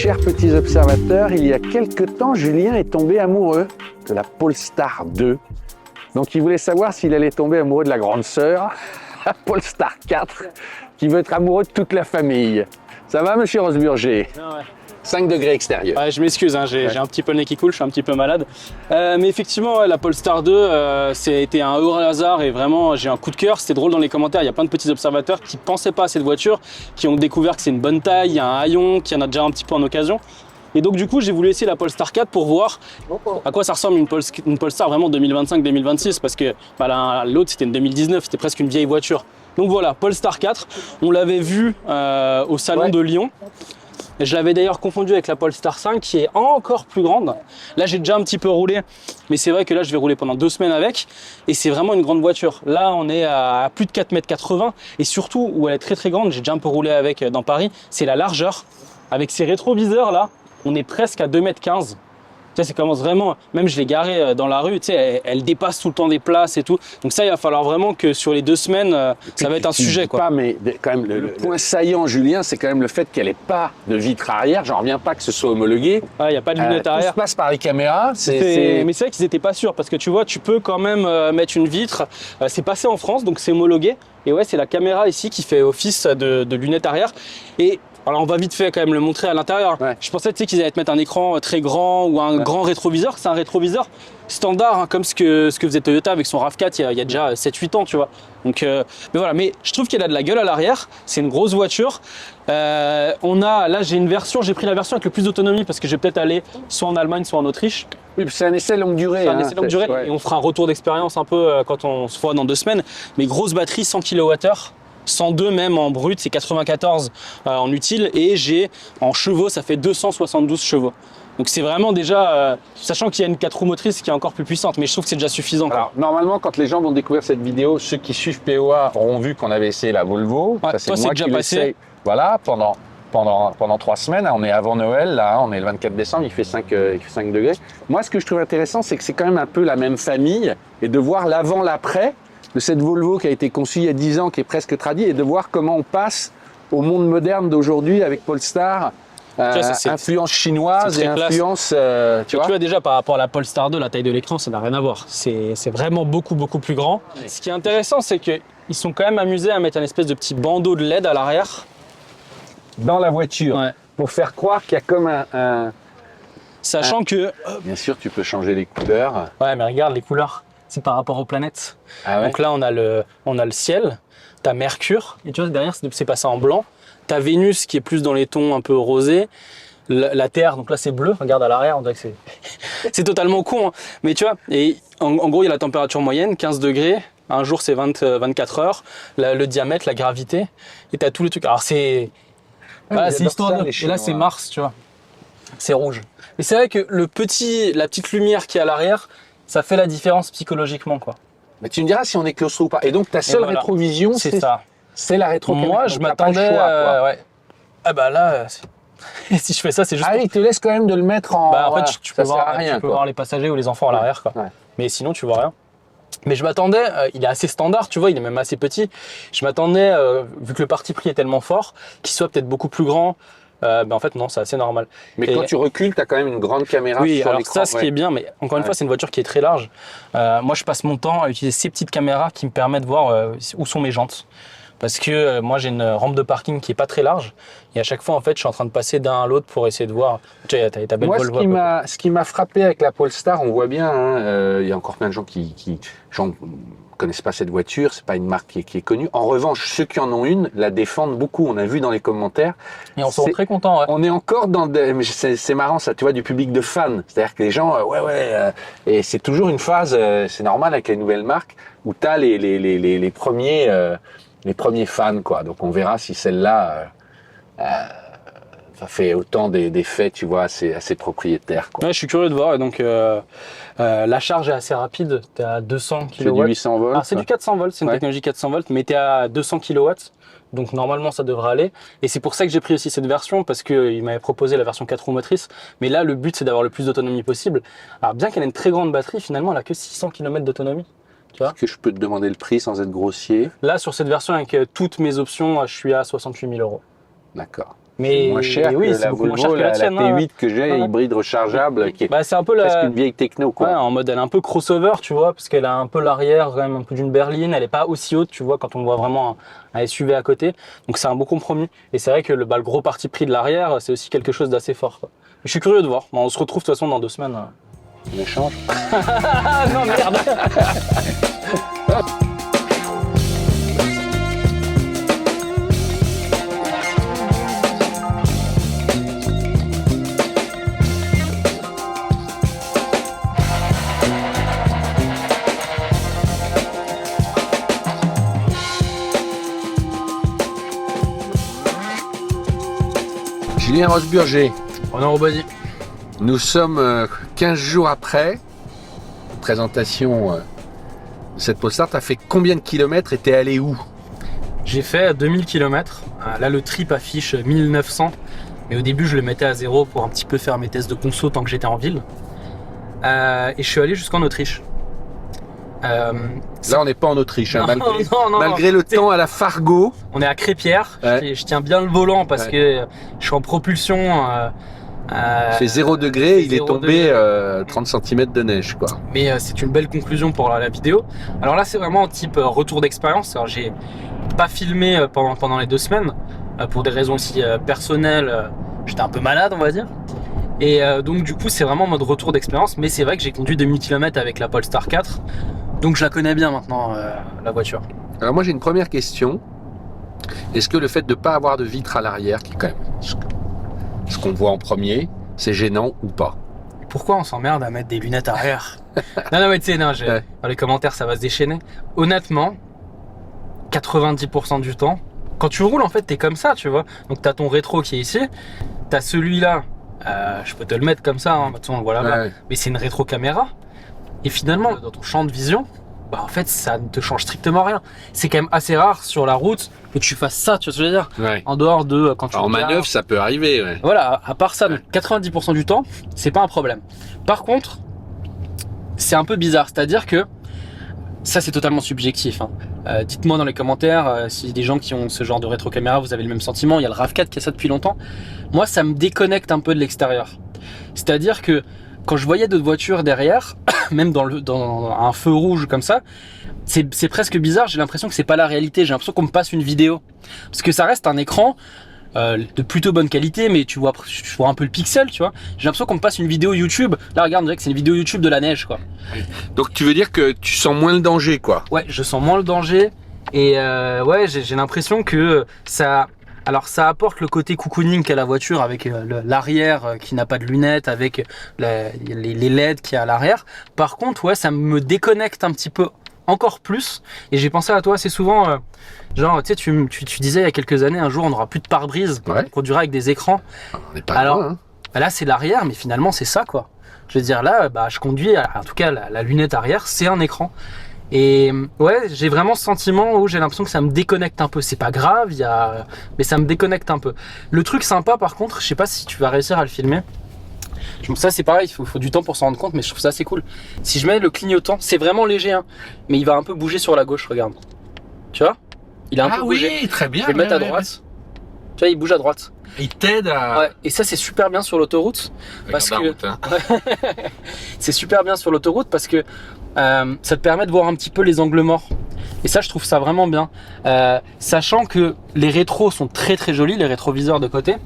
chers petits observateurs, il y a quelque temps, Julien est tombé amoureux de la Polestar 2. Donc il voulait savoir s'il allait tomber amoureux de la grande sœur, la Polestar 4, qui veut être amoureux de toute la famille. Ça va, monsieur Rosburger? Non, ouais. 5 degrés extérieur. Ouais, je m'excuse, hein, j'ai un petit peu le nez qui coule, je suis un petit peu malade. Mais effectivement, ouais, la Polestar 2, c'était un heureux hasard et vraiment, j'ai un coup de cœur. C'était drôle dans les commentaires, il y a plein de petits observateurs qui ne pensaient pas à cette voiture, qui ont découvert que c'est une bonne taille, il y a un haillon, qui en a déjà un petit peu en occasion. Et donc du coup, j'ai voulu essayer la Polestar 4 pour voir à quoi ça ressemble une Polestar vraiment 2025-2026, parce que bah, l'autre c'était une 2019, c'était presque une vieille voiture. Donc voilà, Polestar 4, on l'avait vu au salon de Lyon. Je l'avais d'ailleurs confondu avec la Polestar 5 qui est encore plus grande. Là, j'ai déjà un petit peu roulé, mais c'est vrai que là, je vais rouler pendant 2 semaines avec. Et c'est vraiment une grande voiture. Là, on est à plus de 4,80 m. Et surtout, où elle est très très grande, j'ai déjà un peu roulé avec dans Paris, c'est la largeur. Avec ces rétroviseurs là, on est presque à 2,15 m. Tu sais, ça commence vraiment, même je l'ai garée dans la rue, tu sais, elle dépasse tout le temps des places et tout. Donc ça, il va falloir vraiment que sur les 2 semaines, ça va être un sujet, quoi. Pas, mais quand même, le point saillant, Julien, c'est quand même le fait qu'elle n'ait pas de vitre arrière. J'en reviens pas que ce soit homologué. Il n'y a pas de lunettes arrière. Tout se passe par les caméras. Mais c'est vrai qu'ils n'étaient pas sûrs, parce que tu vois, tu peux quand même mettre une vitre. C'est passé en France, donc c'est homologué. Et ouais, c'est la caméra ici qui fait office de lunettes arrière. Et alors on va vite fait quand même le montrer à l'intérieur. Ouais. Je pensais qu'ils allaient te mettre un écran très grand ou un grand rétroviseur. C'est un rétroviseur standard, hein, comme ce que faisait Toyota avec son RAV4 il y a déjà 7-8 ans, tu vois. Donc, mais voilà, mais je trouve qu'elle a de la gueule à l'arrière. C'est une grosse voiture. Là j'ai une version, j'ai pris la version avec le plus d'autonomie parce que je vais peut-être aller soit en Allemagne, soit en Autriche. Oui, c'est un essai longue durée. C'est un essai longue durée et on fera un retour d'expérience un peu quand on se voit dans 2 semaines. Mais grosse batterie, 100 kWh. 102 même en brut, c'est 94 en utile, et j'ai en chevaux, ça fait 272 chevaux. Donc c'est vraiment déjà, sachant qu'il y a une 4 roues motrices qui est encore plus puissante, mais je trouve que c'est déjà suffisant. Alors normalement, quand les gens vont découvrir cette vidéo, ceux qui suivent POA auront vu qu'on avait essayé la Volvo. Ouais, ça, c'est déjà passé. Voilà, pendant 3 semaines, on est avant Noël, là, on est le 24 décembre, il fait 5 degrés. Moi, ce que je trouve intéressant, c'est que c'est quand même un peu la même famille, et de voir l'avant, l'après de cette Volvo qui a été conçue il y a 10 ans, qui est presque tradie, et de voir comment on passe au monde moderne d'aujourd'hui avec Polestar, influence chinoise et influence, tu vois déjà par rapport à la Polestar 2, la taille de l'écran, ça n'a rien à voir. C'est vraiment beaucoup plus grand. Oui. Ce qui est intéressant, c'est qu'ils sont quand même amusés à mettre un espèce de petit bandeau de LED à l'arrière. Dans la voiture, pour faire croire qu'il y a comme Sachant que... Bien sûr, tu peux changer les couleurs. Ouais, mais regarde les couleurs. C'est par rapport aux planètes. Ah ouais. Donc là, on a le ciel, t'as Mercure, et tu vois, derrière, c'est passé en blanc. T'as Vénus qui est plus dans les tons un peu rosés. La Terre, donc là, c'est bleu. Regarde à l'arrière, on dirait que c'est... c'est totalement con, hein. Mais tu vois, et en gros, il y a la température moyenne, 15 degrés. Un jour, c'est 24 heures. Le diamètre, la gravité. Et t'as tous les trucs. Alors, c'est... Voilà, c'est histoire de... Et là, c'est Mars, tu vois. C'est rouge. Mais c'est vrai que la petite lumière qui est à l'arrière, ça fait la différence psychologiquement, quoi. Mais tu me diras si on est claustro ou pas. Et donc ta seule rétrovision, c'est ça. C'est la rétrocaméra. Moi, je m'attendais. Ouais. Ah bah là, si je fais ça, c'est juste. Ah oui, il te laisse quand même de le mettre en. Bah en fait, tu peux voir les passagers ou les enfants à l'arrière, quoi. Ouais. Mais sinon, tu vois rien. Mais je m'attendais, il est assez standard, tu vois, il est même assez petit. Je m'attendais, vu que le parti pris est tellement fort, qu'il soit peut-être beaucoup plus grand. En fait non, c'est assez normal. Mais quand tu recules, tu as quand même une grande caméra sur l'écran. Oui, alors ça, ce qui est bien, mais encore une fois, c'est une voiture qui est très large. Moi, je passe mon temps à utiliser ces petites caméras qui me permettent de voir où sont mes jantes. Parce que moi, j'ai une rampe de parking qui est pas très large. Et à chaque fois, en fait, je suis en train de passer d'un à l'autre pour essayer de voir. Tu vois, t'as belle Volvo. Ce qui m'a frappé avec la Polestar, on voit bien, il y a encore plein de gens qui connaissent pas cette voiture, c'est pas une marque qui est connue. En revanche, ceux qui en ont une la défendent beaucoup. On a vu dans les commentaires. Et on sont très contents. Ouais. On est encore dans c'est marrant ça, tu vois, du public de fans. C'est-à-dire que les gens, et c'est toujours une phase, c'est normal avec les nouvelles marques où tu as les premiers fans, quoi. Donc on verra si celle-là ça fait autant d'effets, tu vois, assez propriétaire, quoi. Ouais, je suis curieux de voir. Donc la charge est assez rapide. Tu es à 200 kW. C'est du 800 volts. Ah, c'est du 400 volts, c'est une technologie 400 volts, mais tu es à 200 kW. Donc normalement, ça devrait aller. Et c'est pour ça que j'ai pris aussi cette version, parce qu'il m'avait proposé la version 4 roues motrices. Mais là, le but, c'est d'avoir le plus d'autonomie possible. Alors bien qu'elle ait une très grande batterie, finalement, elle a que 600 km d'autonomie. Est-ce que je peux te demander le prix sans être grossier? Là, sur cette version, avec toutes mes options, je suis à 68 000 €. D'accord. Mais moins cher oui, que c'est la beaucoup moins cher Volvo, que la la tienne, hein. T8 que j'ai, Ouais. hybride rechargeable, qui est Bah, c'est un peu presque la... une vieille techno, quoi. Ouais, en mode elle est un peu crossover, tu vois, parce qu'elle a un peu l'arrière, quand même un peu d'une berline, elle est pas aussi haute, tu vois, quand on voit vraiment un SUV à côté. Donc c'est un bon compromis. Et c'est vrai que le gros parti pris de l'arrière, c'est aussi quelque chose d'assez fort, quoi. Je suis curieux de voir. Bon, on se retrouve de toute façon dans 2 semaines. On échange. Ah non, merde. Julien Rocheburger, On est en Robasie. nous sommes 15 jours après présentation de cette Polestar. Tu as fait combien de kilomètres et t'es allé où? J'ai fait 2000 km. Là, le trip affiche 1900. Mais au début, je le mettais à 0 pour un petit peu faire mes tests de conso tant que j'étais en ville. Et je suis allé jusqu'en Autriche. Là, on n'est pas en Autriche, hein, Non, malgré le temps à la Fargo. On est à Crépierre. Ouais. Je tiens bien le volant parce que je suis en propulsion. Il fait 0 degré, il est 0 tombé degré. 30 cm de neige, quoi. Mais c'est une belle conclusion pour la vidéo. Alors là, c'est vraiment un type retour d'expérience. Alors, j'ai pas filmé pendant les 2 semaines pour des raisons aussi personnelles. J'étais un peu malade, on va dire. Et donc, du coup, c'est vraiment en mode retour d'expérience. Mais c'est vrai que j'ai conduit 2000 km avec la Polestar 4. Donc, je la connais bien maintenant, la voiture. Alors moi, j'ai une première question. Est-ce que le fait de ne pas avoir de vitre à l'arrière, qui est quand même ce qu'on voit en premier, c'est gênant ou pas? Pourquoi on s'emmerde à mettre des lunettes arrière? Non, mais tu sais, Ouais. dans les commentaires, ça va se déchaîner. Honnêtement, 90% du temps, quand tu roules, en fait, t'es comme ça, tu vois. Donc, t'as ton rétro qui est ici, t'as celui-là, je peux te le mettre comme ça, hein, on le voit là-bas, Ouais. mais c'est une rétro caméra. Et finalement, dans ton champ de vision, bah, en fait, ça ne te change strictement rien. C'est quand même assez rare sur la route que tu fasses ça, tu vois ce que je veux dire? Ouais. En dehors de quand tu En regardes. manœuvre, ça peut arriver. Ouais. Voilà, à part ça, donc 90% du temps, c'est pas un problème. Par contre, c'est un peu bizarre, c'est-à-dire que ça c'est totalement subjectif, hein. Dites-moi dans les commentaires si des gens qui ont ce genre de rétro-caméra, vous avez le même sentiment. Il y a le RAV4 qui a ça depuis longtemps. Moi, ça me déconnecte un peu de l'extérieur. C'est-à-dire que quand je voyais d'autres voitures derrière, même dans un feu rouge comme ça, c'est presque bizarre. J'ai l'impression que c'est pas la réalité. J'ai l'impression qu'on me passe une vidéo, parce que ça reste un écran de plutôt bonne qualité, mais tu vois un peu le pixel, tu vois. J'ai l'impression qu'on me passe une vidéo YouTube. Là, regarde, on dirait que c'est une vidéo YouTube de la neige, quoi. Donc tu veux dire que tu sens moins le danger, quoi? Ouais, je sens moins le danger. Et ouais, j'ai l'impression que ça... Alors ça apporte le côté cocooning qu'a la voiture avec l'arrière qui n'a pas de lunettes, avec les LED qu'il y a à l'arrière. Par contre, ouais, ça me déconnecte un petit peu encore plus. Et j'ai pensé à toi assez souvent, genre, tu sais, tu disais il y a quelques années, un jour on n'aura plus de pare-brise, Ouais. on conduira avec des écrans. On n'est pas Alors, loin, hein. Bah là, c'est l'arrière, mais finalement, c'est ça, quoi. Je veux dire, là, bah, je conduis, en tout cas, la lunette arrière, c'est un écran. Et ouais, j'ai vraiment ce sentiment où j'ai l'impression que ça me déconnecte un peu. C'est pas grave, mais ça me déconnecte un peu. Le truc sympa, par contre, je sais pas si tu vas réussir à le filmer. Ça, c'est pareil, il faut du temps pour s'en rendre compte, mais je trouve ça assez cool. Si je mets le clignotant, c'est vraiment léger, hein, mais il va un peu bouger sur la gauche, regarde. Tu vois? Il a un peu bougé. Oui, très bien. Je vais le mettre à droite. Tu vois, il bouge à droite. Il t'aide à... Ouais, et ça c'est super bien sur l'autoroute parce que c'est super bien sur l'autoroute parce que ça te permet de voir un petit peu les angles morts. Et ça, je trouve ça vraiment bien. Sachant que les rétros sont très très jolis, les rétroviseurs de côté.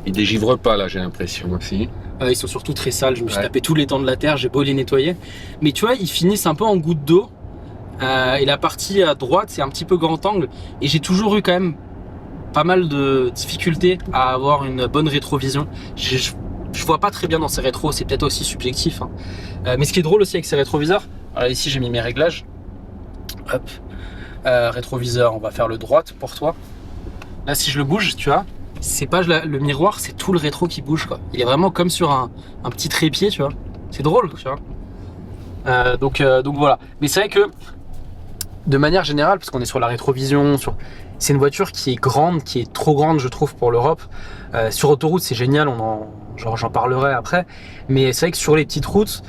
Il dégivre pas, là, j'ai l'impression aussi. Ils sont surtout très sales. Je me suis Ouais. tapé tous les dents de la terre, j'ai beau les nettoyer. Mais tu vois, ils finissent un peu en goutte d'eau. Et la partie à droite, c'est un petit peu grand angle. Et j'ai toujours eu quand même pas mal de difficultés à avoir une bonne rétrovision. Je vois pas très bien dans ces rétros, c'est peut-être aussi subjectif, hein. Mais ce qui est drôle aussi avec ces rétroviseurs, alors ici j'ai mis mes réglages. Hop. Rétroviseur, on va faire le droite pour toi. Là, si je le bouge, tu vois, c'est pas le miroir, c'est tout le rétro qui bouge, quoi. Il est vraiment comme sur un petit trépied, tu vois. C'est drôle, tu vois. Donc voilà. Mais c'est vrai que de manière générale, parce qu'on est sur la rétrovision, c'est une voiture qui est grande, qui est trop grande, je trouve, pour l'Europe. Sur autoroute, c'est génial, j'en parlerai après. Mais c'est vrai que sur les petites routes,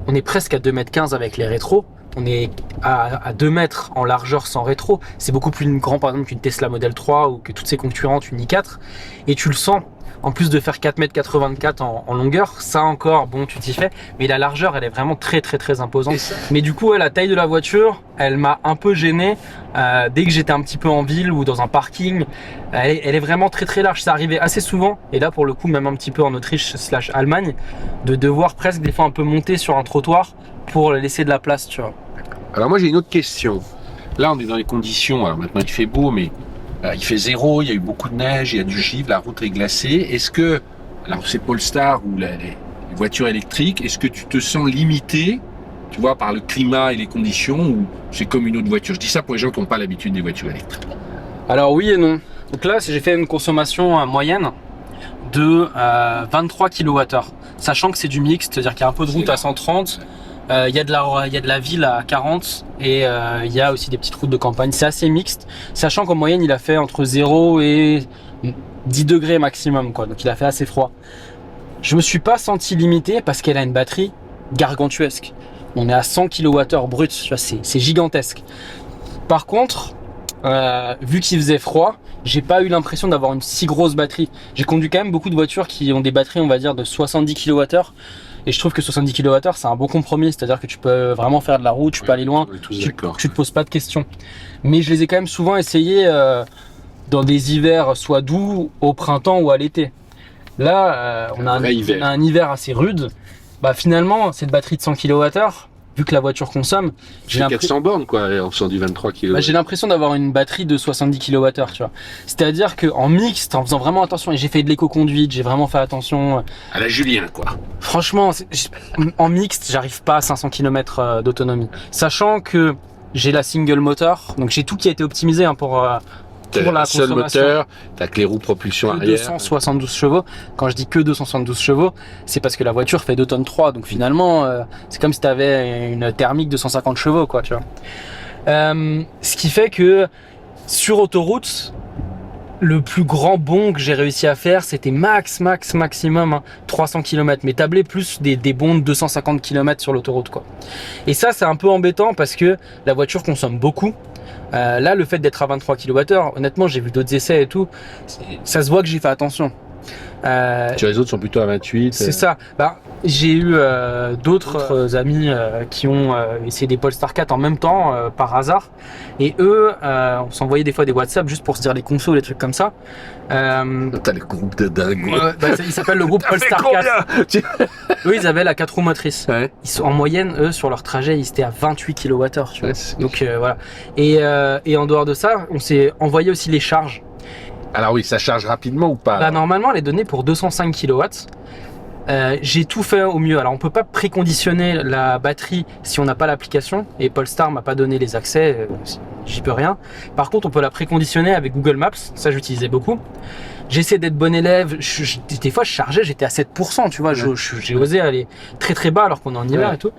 on est presque à 2,15 m avec les rétros. on est à 2 mètres en largeur sans rétro. C'est beaucoup plus grand par exemple qu'une Tesla Model 3 ou que toutes ses concurrentes, une i4. Et tu le sens. En plus de faire 4,84 m en longueur, ça encore, bon, tu t'y fais. Mais la largeur, elle est vraiment très imposante. Mais du coup, la taille de la voiture, elle m'a un peu gêné. Dès que j'étais un petit peu en ville ou dans un parking, elle est vraiment très large. Ça arrivait assez souvent. Et là, pour le coup, même un petit peu en Autriche / Allemagne, de devoir presque des fois un peu monter sur un trottoir pour laisser de la place, tu vois. Alors moi, j'ai une autre question. Là, on est dans les conditions. Alors maintenant, il fait beau, mais il fait 0, il y a eu beaucoup de neige, il y a du givre, la route est glacée. Est-ce que, alors c'est Polestar ou les voitures électriques, est-ce que tu te sens limité, tu vois, par le climat et les conditions, ou c'est comme une autre voiture? Je dis ça pour les gens qui n'ont pas l'habitude des voitures électriques. Alors oui et non. Donc là, j'ai fait une consommation moyenne de 23 kWh, sachant que c'est du mixte, c'est-à-dire qu'il y a un peu de route à 130. Il y a de la ville à 40 et il y a aussi des petites routes de campagne. C'est assez mixte, sachant qu'en moyenne il a fait entre 0 et 10 degrés maximum, quoi. Donc il a fait assez froid. Je me suis pas senti limité parce qu'elle a une batterie gargantuesque. On est à 100 kWh brut, c'est gigantesque. Par contre, vu qu'il faisait froid, j'ai pas eu l'impression d'avoir une si grosse batterie. J'ai conduit quand même beaucoup de voitures qui ont des batteries, on va dire, de 70 kWh. Et je trouve que 70 kWh, c'est un bon compromis. C'est-à-dire que tu peux vraiment faire de la route, tu peux aller loin, tu te poses pas de questions. Mais je les ai quand même souvent essayés dans des hivers soit doux, au printemps ou à l'été. Là, on a un hiver assez rude. Bah, finalement, cette batterie de 100 kWh, vu que la voiture consomme, j'ai 400 bornes quoi, en faisant du 23 kg. Bah, j'ai l'impression d'avoir une batterie de 70 kWh, tu vois. C'est-à-dire qu'en mixte, en faisant vraiment attention, et j'ai fait de l'éco-conduite, j'ai vraiment fait attention. À la Julien, quoi. Franchement, en mixte, j'arrive pas à 500 km d'autonomie. Sachant que j'ai la single motor, donc j'ai tout qui a été optimisé hein, pour la seul moteur, t'as que les roues propulsion arrière. 272 chevaux. Quand je dis que 272 chevaux, c'est parce que la voiture fait 2 tonnes 3. Donc finalement, c'est comme si tu avais une thermique de 150 chevaux, quoi, tu vois. Ce qui fait que sur autoroute, le plus grand bond que j'ai réussi à faire, c'était maximum hein, 300 km. Mais tablé plus des bonds de 250 km sur l'autoroute, quoi. Et ça, c'est un peu embêtant parce que la voiture consomme beaucoup. Là, le fait d'être à 23 kWh, honnêtement, j'ai vu d'autres essais et tout, ça se voit que j'ai fait attention. Sur les autres sont plutôt à 28. C'est ça. Bah, j'ai eu d'autres amis qui ont essayé des Polestar 4 en même temps, par hasard. Et eux, on s'envoyait des fois des WhatsApp juste pour se dire les consos, les trucs comme ça. T'as le groupe de dingue. Il s'appelle le groupe Polestar 4. Eux, ils avaient la 4 roues motrices. Ouais. En moyenne, eux, sur leur trajet, ils étaient à 28 kWh. Tu vois. Donc voilà. Et en dehors de ça, on s'est envoyé aussi les charges. Alors oui, ça charge rapidement ou pas? Bah, normalement, elle est donnée pour 205 kW. J'ai tout fait au mieux. Alors, on peut pas préconditionner la batterie si on n'a pas l'application. Et Polestar m'a pas donné les accès, j'y peux rien. Par contre, on peut la préconditionner avec Google Maps. Ça, j'utilisais beaucoup. J'essaie d'être bon élève. Des fois, je chargeais, j'étais à 7%. Tu vois, ouais. J'ai osé aller très bas alors qu'on est en hiver et tout.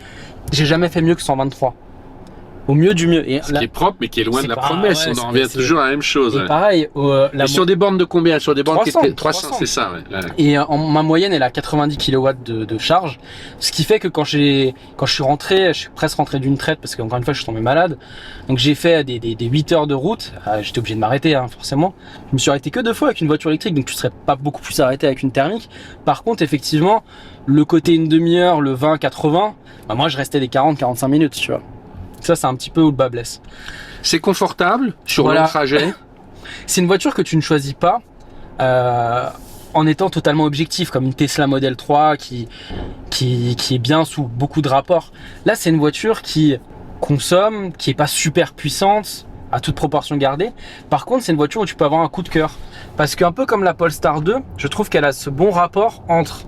J'ai jamais fait mieux que 123. Au mieux du mieux. Et ce qui est propre, mais qui est loin de la promesse. Ouais, on en revient toujours à la même chose. Et pareil. sur des bornes de combien? Sur des bornes 300, qui étaient 300, c'est ça. Ouais. Et ma moyenne, elle a 90 kW de charge. Ce qui fait que quand je suis rentré, je suis presque rentré d'une traite parce qu'encore une fois, je suis tombé malade. Donc j'ai fait des 8 heures de route. J'étais obligé de m'arrêter, hein, forcément. Je me suis arrêté que 2 fois avec une voiture électrique, donc tu serais pas beaucoup plus arrêté avec une thermique. Par contre, effectivement, le côté une demi-heure, le 20-80, bah moi, je restais des 40-45 minutes, tu vois. Ça, c'est un petit peu où le bas blesse. C'est confortable sur le trajet. C'est une voiture que tu ne choisis pas en étant totalement objectif, comme une Tesla Model 3 qui est bien sous beaucoup de rapports. Là, c'est une voiture qui consomme, qui est pas super puissante, à toute proportion gardée. Par contre, c'est une voiture où tu peux avoir un coup de cœur. Parce qu'un peu comme la Polestar 2, je trouve qu'elle a ce bon rapport entre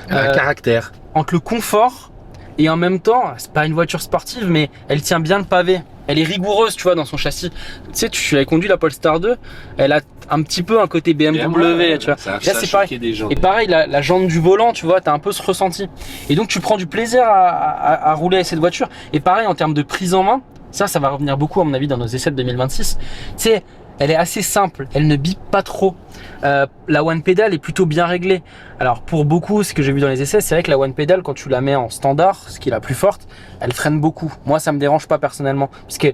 caractère, entre le confort. Et en même temps, c'est pas une voiture sportive, mais elle tient bien le pavé. Elle est rigoureuse, tu vois, dans son châssis. Tu sais, tu l'as conduit la Polestar 2, elle a un petit peu un côté BMW, tu vois. Là, c'est pareil. Des gens. Et pareil, la jante du volant, tu vois, t'as un peu ce ressenti. Et donc, tu prends du plaisir à rouler avec cette voiture. Et pareil, en termes de prise en main, ça va revenir beaucoup, à mon avis, dans nos essais de 2026. Tu sais, elle est assez simple, elle ne bip pas trop. La One Pedal est plutôt bien réglée. Alors pour beaucoup, ce que j'ai vu dans les essais, c'est vrai que la One Pedal, quand tu la mets en standard, ce qui est la plus forte, elle freine beaucoup. Moi, ça me dérange pas personnellement, parce que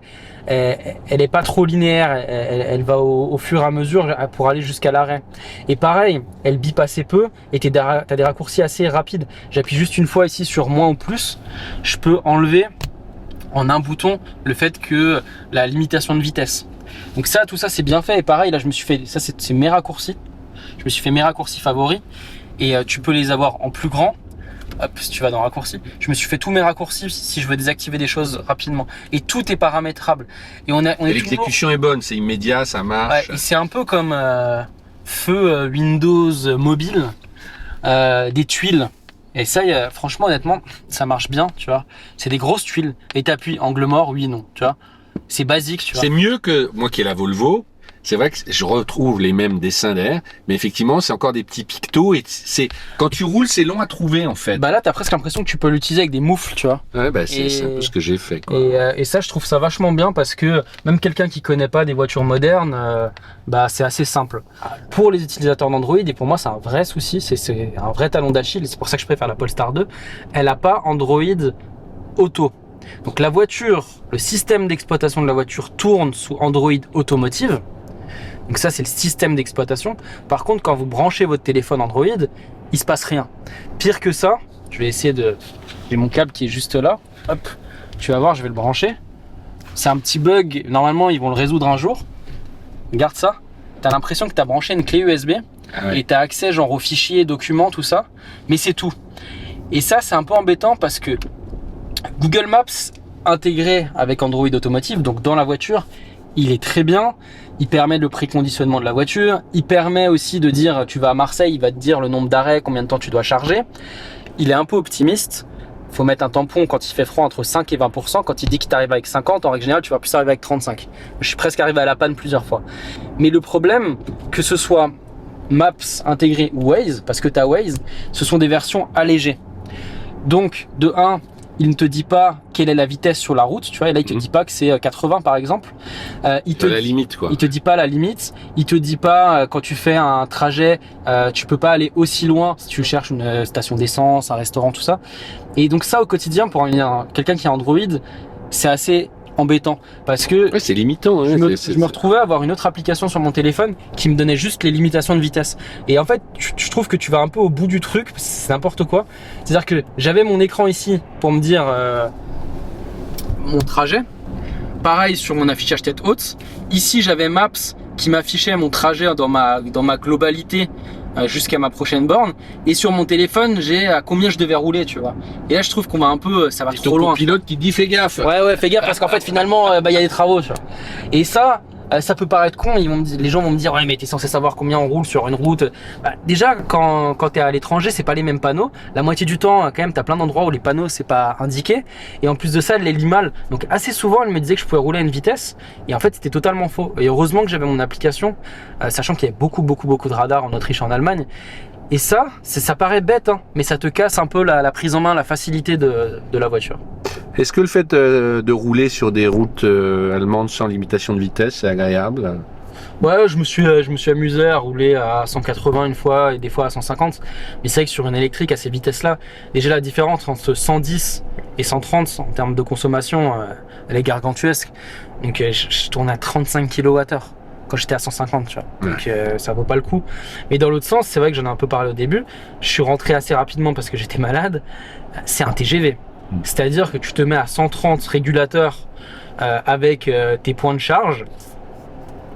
elle est pas trop linéaire. Elle va au fur et à mesure pour aller jusqu'à l'arrêt. Et pareil, elle bip assez peu, et t'as des raccourcis assez rapides. J'appuie juste une fois ici sur moins ou plus, je peux enlever en un bouton le fait que la limitation de vitesse. Donc ça, tout ça c'est bien fait. Et pareil, là je me suis fait, ça c'est mes raccourcis. Je me suis fait mes raccourcis favoris. Et tu peux les avoir en plus grand. Hop, si tu vas dans raccourcis. Je me suis fait tous mes raccourcis si je veux désactiver des choses rapidement. Et tout est paramétrable. Et l'exécution est bonne, c'est immédiat, ça marche. Ouais, et c'est un peu comme feu Windows mobile, des tuiles. Et ça, franchement, honnêtement, ça marche bien, tu vois. C'est des grosses tuiles. Et t'appuies angle mort, oui, non, tu vois. C'est basique, tu vois. C'est mieux que moi qui ai la Volvo. C'est vrai que je retrouve les mêmes dessins derrière, mais effectivement, c'est encore des petits pictos et c'est quand tu roules, c'est long à trouver en fait. Bah là, t'as presque l'impression que tu peux l'utiliser avec des moufles, tu vois. Ouais, bah c'est un peu ce que j'ai fait, quoi. Et ça, je trouve ça vachement bien parce que même quelqu'un qui connaît pas des voitures modernes, bah c'est assez simple. Pour les utilisateurs d'Android, et pour moi, c'est un vrai souci, c'est un vrai talon d'Achille. Et c'est pour ça que je préfère la Polestar 2. Elle a pas Android Auto. Donc la voiture, le système d'exploitation de la voiture tourne sous Android Automotive. Donc ça, c'est le système d'exploitation. Par contre, quand vous branchez votre téléphone Android, il se passe rien. Pire que ça, je vais essayer de... J'ai mon câble qui est juste là. Hop, tu vas voir, je vais le brancher. C'est un petit bug. Normalement, ils vont le résoudre un jour. Regarde ça. Tu as l'impression que tu as branché une clé USB et tu as accès genre aux fichiers, documents, tout ça. Mais c'est tout. Et ça, c'est un peu embêtant parce que Google Maps intégré avec Android Automotive, donc dans la voiture, il est très bien. Il permet le préconditionnement de la voiture. Il permet aussi de dire, tu vas à Marseille, il va te dire le nombre d'arrêts, combien de temps tu dois charger. Il est un peu optimiste. Il faut mettre un tampon quand il fait froid entre 5 et 20%. Quand il dit qu'il t'arrive avec 50, en règle générale, tu vas plus arriver avec 35. Je suis presque arrivé à la panne plusieurs fois. Mais le problème, que ce soit Maps intégré ou Waze, parce que tu as Waze, ce sont des versions allégées. Donc, de 1, il ne te dit pas quelle est la vitesse sur la route, tu vois, et là il te dit pas que c'est 80 par exemple. La limite, quoi. Il te dit pas la limite, il te dit pas quand tu fais un trajet, tu peux pas aller aussi loin si tu cherches une station d'essence, un restaurant, tout ça. Et donc ça au quotidien pour quelqu'un qui a Android, c'est assez embêtant parce que ouais, c'est limitant. Je me retrouvais à avoir une autre application sur mon téléphone qui me donnait juste les limitations de vitesse. Et en fait, je trouve que tu vas un peu au bout du truc, c'est n'importe quoi. C'est-à-dire que j'avais mon écran ici pour me dire mon trajet. Pareil sur mon affichage tête haute. Ici, j'avais Maps qui m'affichait mon trajet dans ma globalité jusqu'à ma prochaine borne. Et sur mon téléphone, j'ai à combien je devais rouler, tu vois. Et là, je trouve qu'on va un peu, ça va trop loin. Et ton pilote qui dit fais gaffe. Ouais, fais gaffe parce qu'en fait, finalement, il y a des travaux, tu vois. Et ça peut paraître con, les gens vont me dire ouais mais t'es censé savoir combien on roule sur une route. Bah, déjà quand t'es à l'étranger c'est pas les mêmes panneaux. La moitié du temps quand même t'as plein d'endroits où les panneaux c'est pas indiqué. Et en plus de ça elle les lit mal. Donc assez souvent elle me disait que je pouvais rouler à une vitesse. Et en fait c'était totalement faux. Et heureusement que j'avais mon application, sachant qu'il y a beaucoup de radars en Autriche et en Allemagne. Et ça paraît bête hein, mais ça te casse un peu la prise en main, la facilité de la voiture. Est-ce que le fait de rouler sur des routes allemandes sans limitation de vitesse, c'est agréable? Ouais, je me suis amusé à rouler à 180 une fois et des fois à 150. Mais c'est vrai que sur une électrique à ces vitesses-là, déjà la différence entre 110 et 130 en termes de consommation, elle est gargantuesque. Donc je tourne à 35 kWh quand j'étais à 150, tu vois. Donc ça vaut pas le coup. Mais dans l'autre sens, c'est vrai que j'en ai un peu parlé au début. Je suis rentré assez rapidement parce que j'étais malade. C'est un TGV. C'est-à-dire que tu te mets à 130 régulateurs avec tes points de charge,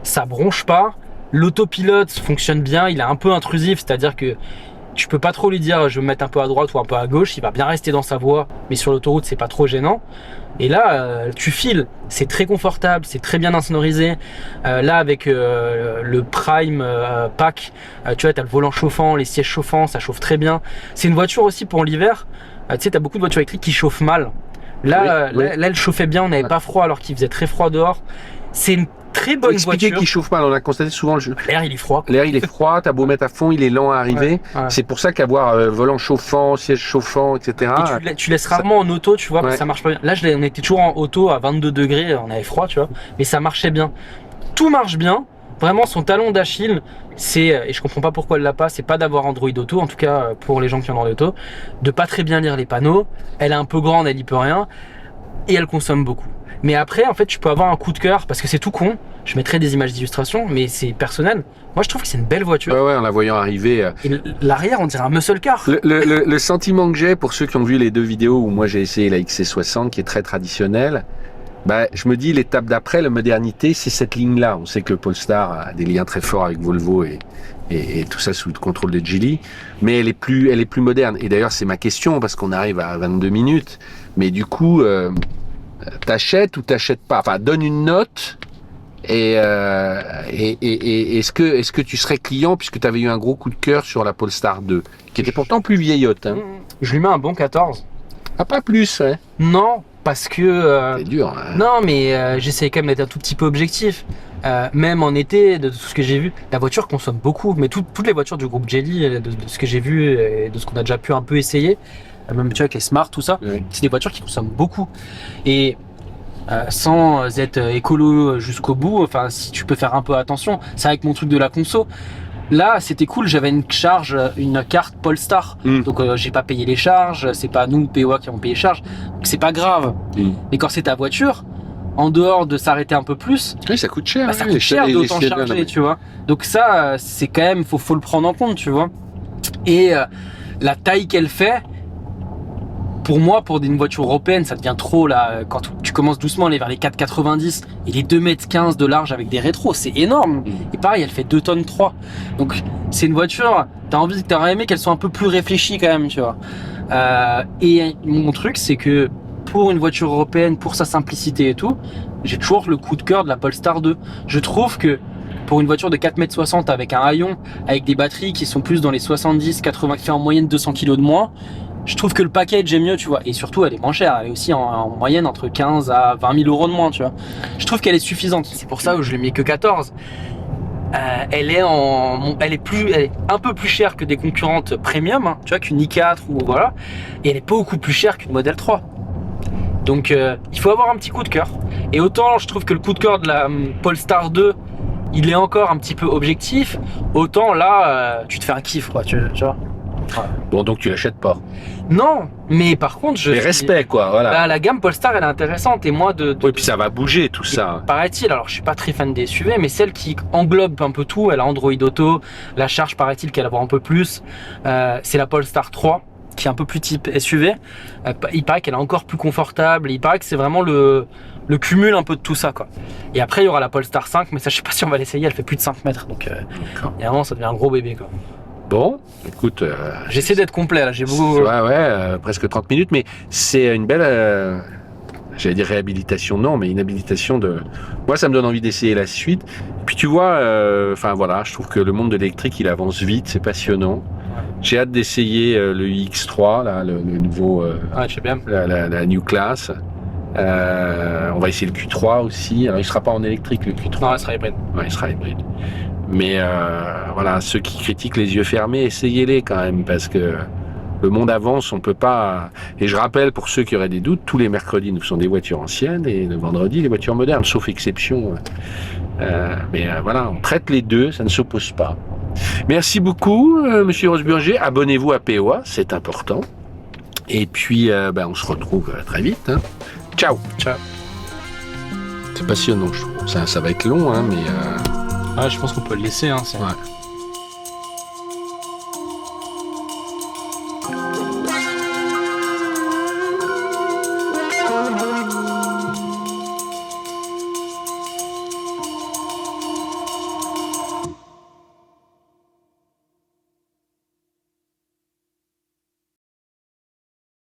ça bronche pas, l'autopilote fonctionne bien, il est un peu intrusif, c'est-à-dire que tu peux pas trop lui dire je vais me mettre un peu à droite ou un peu à gauche, il va bien rester dans sa voie, mais sur l'autoroute c'est pas trop gênant. Et là tu files, c'est très confortable, c'est très bien insonorisé. Là avec le Prime Pack, tu vois, t'as le volant chauffant, les sièges chauffants, ça chauffe très bien. C'est une voiture aussi pour l'hiver. Tu sais, t'as beaucoup de voitures électriques qui chauffent mal. Là, là elle chauffait bien, on n'avait pas froid alors qu'il faisait très froid dehors. C'est une très bonne voiture. Qui chauffe mal, on a constaté souvent l'air il est froid. L'air il est froid, t'as beau mettre à fond, il est lent à arriver. Ouais. C'est pour ça qu'avoir volant chauffant, siège chauffant, etc. Et tu laisses rarement en auto, tu vois, parce que ça marche pas bien. Là, on était toujours en auto à 22 degrés, on avait froid, tu vois, mais ça marchait bien. Tout marche bien. vraiment son talon d'Achille, c'est, et je comprends pas pourquoi elle l'a pas, c'est pas d'avoir Android Auto, en tout cas pour les gens qui ont Android Auto, de pas très bien lire les panneaux. Elle est un peu grande, elle y peut rien, et elle consomme beaucoup. Mais après, en fait, tu peux avoir un coup de cœur, parce que c'est tout con. Je mettrai des images d'illustration, mais c'est personnel. Moi, je trouve que c'est une belle voiture. Ouais, en la voyant arriver. Et l'arrière, on dirait un muscle car. Le sentiment que j'ai, pour ceux qui ont vu les 2 vidéos où moi j'ai essayé la XC60, qui est très traditionnelle, bah, je me dis, l'étape d'après, la modernité, c'est cette ligne-là. On sait que Polestar a des liens très forts avec Volvo et tout ça sous le contrôle de Geely, mais elle est plus moderne. Et d'ailleurs, c'est ma question, parce qu'on arrive à 22 minutes, mais du coup... t'achètes ou t'achètes pas? Enfin, donne une note et est-ce que tu serais client puisque tu avais eu un gros coup de cœur sur la Polestar 2 qui était pourtant plus vieillotte hein. Je lui mets un bon 14. Ah, pas plus, ouais. Non, parce que... C'est dur. Hein. Non, mais j'essaie quand même d'être un tout petit peu objectif. Même en été, de tout ce que j'ai vu, la voiture consomme beaucoup. Mais toutes les voitures du groupe Geely, de ce que j'ai vu et de ce qu'on a déjà pu un peu essayer, même tu vois, avec les Smart, tout ça, Oui. c'est des voitures qui consomment beaucoup. Et sans être écolo jusqu'au bout, enfin, si tu peux faire un peu attention, c'est avec mon truc de la conso. Là, c'était cool, j'avais une carte Polestar. Donc j'ai pas payé les charges, c'est pas nous, POA, qui avons payé les charges. Donc c'est pas grave. Mais quand c'est ta voiture, en dehors de s'arrêter un peu plus, Oui, ça coûte cher. bah, ça coûte cher d'autant charger, tu vois. Donc ça, c'est quand même, faut le prendre en compte, tu vois. Et la taille qu'elle fait, pour moi, pour une voiture européenne, ça devient trop là. Quand tu commences doucement à aller vers les 4,90 et les 2,15 m de large avec des rétros, c'est énorme. Et pareil, elle fait 2 tonnes 3. Donc c'est une voiture, t'aurais aimé qu'elle soit un peu plus réfléchie quand même, tu vois. Et mon truc, c'est que pour une voiture européenne, pour sa simplicité et tout, j'ai toujours le coup de cœur de la Polestar 2. Je trouve que pour une voiture de 4,60 m avec un haillon, avec des batteries qui sont plus dans les 70-80, qui fait en moyenne 200 kg de moins, je trouve que le package est mieux, tu vois. Et surtout, elle est moins chère. Elle est aussi en moyenne entre 15 à 20 000 euros de moins, tu vois. Je trouve qu'elle est suffisante. C'est pour ça que je l'ai mis que 14. Elle est un peu plus chère que des concurrentes premium, hein, tu vois, qu'une i4 ou voilà. Et elle est beaucoup plus chère qu'une Model 3. Donc, il faut avoir un petit coup de cœur. Et autant, je trouve que le coup de cœur de la Polestar 2, il est encore un petit peu objectif. Autant là, tu te fais un kiff, quoi, tu vois. Ouais. Bon, donc tu l'achètes pas. Non, mais par contre, respect, quoi, voilà. Bah, la gamme Polestar, elle est intéressante. Et moi, oui, puis ça va bouger, tout ça. Paraît-il, alors je suis pas très fan des SUV, mais celle qui englobe un peu tout, elle a Android Auto, la charge, paraît-il qu'elle va avoir un peu plus. C'est la Polestar 3, qui est un peu plus type SUV. Il paraît qu'elle est encore plus confortable. Il paraît que c'est vraiment le cumul un peu de tout ça, quoi. Et après, il y aura la Polestar 5, mais ça, je sais pas si on va l'essayer. Elle fait plus de 5 mètres, donc évidemment, ça devient un gros bébé, quoi. Bon, écoute... j'essaie d'être complet, là, j'ai beaucoup... Ouais, presque 30 minutes, mais c'est une belle... j'allais dire réhabilitation, non, mais une habilitation de... Moi, ça me donne envie d'essayer la suite. Et puis tu vois, enfin voilà, je trouve que le monde de l'électrique, il avance vite, c'est passionnant. J'ai hâte d'essayer le X3, là, le nouveau... ouais, je sais bien. La New Class. On va essayer le Q3 aussi. Alors, il ne sera pas en électrique, le Q3. Non, il sera hybride. Ouais, il sera hybride. Mais voilà, ceux qui critiquent les yeux fermés, essayez-les quand même, parce que le monde avance, on peut pas... Et je rappelle, pour ceux qui auraient des doutes, tous les mercredis, nous sont des voitures anciennes, et le vendredi, les voitures modernes, sauf exception. Mais voilà, on traite les deux, ça ne s'oppose pas. Merci beaucoup, Monsieur Rosburger. Abonnez-vous à POA, c'est important. Et puis, on se retrouve très vite. Hein. Ciao. Ciao. C'est passionnant, je trouve. Ça va être long, hein, mais... Ah, je pense qu'on peut le laisser. Hein, ouais.